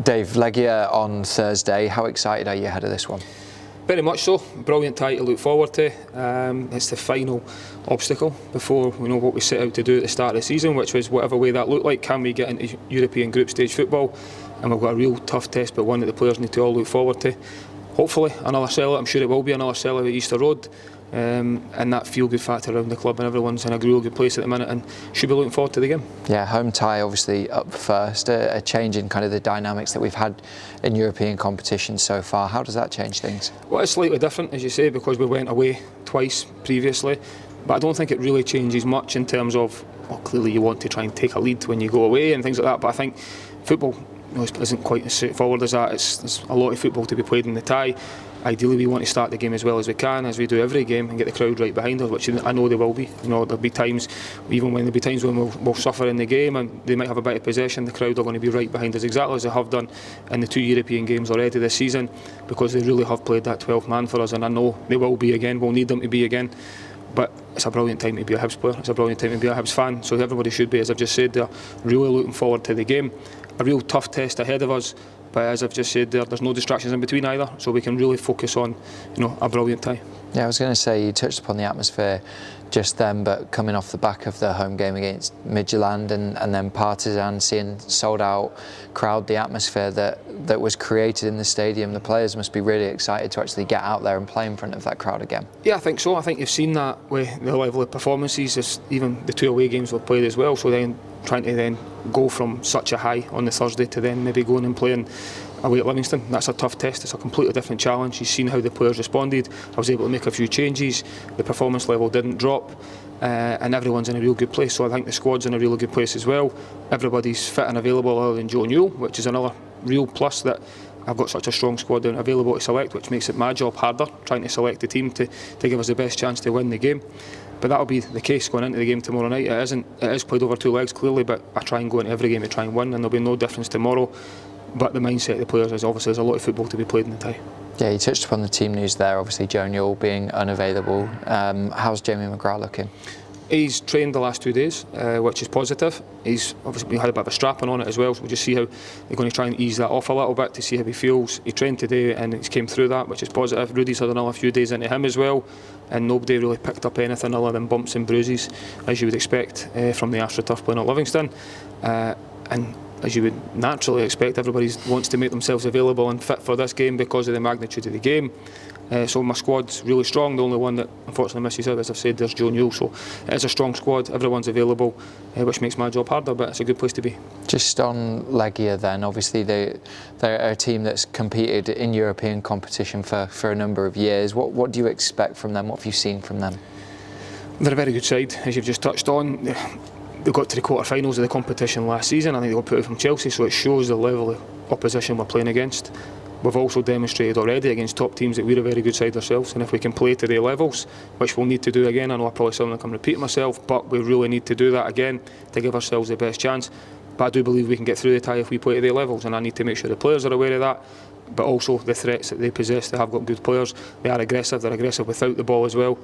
Dave, Legia on Thursday. How excited are you ahead of this one? Very much so. Brilliant tie to look forward to. It's the final obstacle before we know what we set out to do at the start of the season, which was whatever way that looked like. Can we get into European group stage football? And we've got a real tough test, but one that the players need to all look forward to. Hopefully another sellout. I'm sure it will be another sellout at Easter Road. And that feel-good factor around the club, and everyone's in a real good place at the minute and should be looking forward to the game. Yeah, home tie obviously up first, a change in kind of the dynamics that we've had in European competition so far. How does that change things? Well, it's slightly different, as you say, because we went away twice previously, but I don't think it really changes much in terms of, well, clearly you want to try and take a lead when you go away and things like that, but I think football isn't quite as straightforward as that. There's a lot of football to be played in the tie. Ideally, we want to start the game as well as we can, as we do every game, and get the crowd right behind us, which I know they will be. You know, there'll be times, even when there'll be times when we'll suffer in the game and they might have a bit of possession, the crowd are going to be right behind us, exactly as they have done in the 2 European games already this season, because they really have played that 12th man for us, and I know they will be again. We'll need them to be again. But it's a brilliant time to be a Hibs player, it's a brilliant time to be a Hibs fan, so everybody should be, as I've just said, they're really looking forward to the game. A real tough test ahead of us, but as I've just said, there's no distractions in between either, so we can really focus on, a brilliant tie. Yeah, I was going to say, you touched upon the atmosphere just then, but coming off the back of the home game against Midtjylland and then Partizan, seeing sold out crowd, the atmosphere that was created in the stadium, the players must be really excited to actually get out there and play in front of that crowd again. Yeah, I think so. I think you've seen that with the level of performances, even the 2 away games we've played as well, so then trying to then go from such a high on the Thursday to then maybe going and playing away at Livingston, that's a tough test. It's a completely different challenge. You've seen how the players responded. I was able to make a few changes. The performance level didn't drop, and everyone's in a real good place. So I think the squad's in a really good place as well. Everybody's fit and available other than Joe Newell, which is another real plus, that I've got such a strong squad available to select, which makes it my job harder, trying to select the team to give us the best chance to win the game. But that'll be the case going into the game tomorrow night. It is played over 2 legs clearly, but I try and go into every game to try and win, and there'll be no difference tomorrow. But the mindset of the players is obviously there's a lot of football to be played in the tie. Yeah, you touched upon the team news there, obviously Joe Newell being unavailable. How's Jamie McGrath looking? He's trained the last 2 days, which is positive. He's obviously had a bit of a strapping on it as well, so we'll just see how they're going to try and ease that off a little bit to see how he feels. He trained today and he's came through that, which is positive. Rudy's had another few days into him as well, and nobody really picked up anything other than bumps and bruises, as you would expect from the AstroTurf playing at Livingston. And as you would naturally expect, everybody wants to make themselves available and fit for this game because of the magnitude of the game. So my squad's really strong. The only one that unfortunately misses out, as I've said, there's Joe Newell. So it is a strong squad, everyone's available, which makes my job harder, but it's a good place to be. Just on Legia then, obviously they're a team that's competed in European competition for a number of years. What do you expect from them? What have you seen from them? They're a very good side, as you've just touched on. They got to the quarter-finals of the competition last season. I think they got put out from Chelsea, so it shows the level of opposition we're playing against. We've also demonstrated already against top teams that we're a very good side ourselves, and if we can play to their levels, which we'll need to do again, I know I probably sound like I'm repeating myself, but we really need to do that again to give ourselves the best chance. But I do believe we can get through the tie if we play to their levels, and I need to make sure the players are aware of that, but also the threats that they possess. They have got good players, they are aggressive, they're aggressive without the ball as well.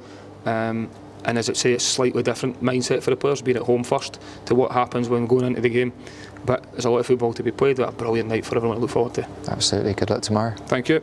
And as I say, it's a slightly different mindset for the players, being at home first, to what happens when going into the game. But there's a lot of football to be played, but a brilliant night for everyone to look forward to. Absolutely, good luck tomorrow. Thank you.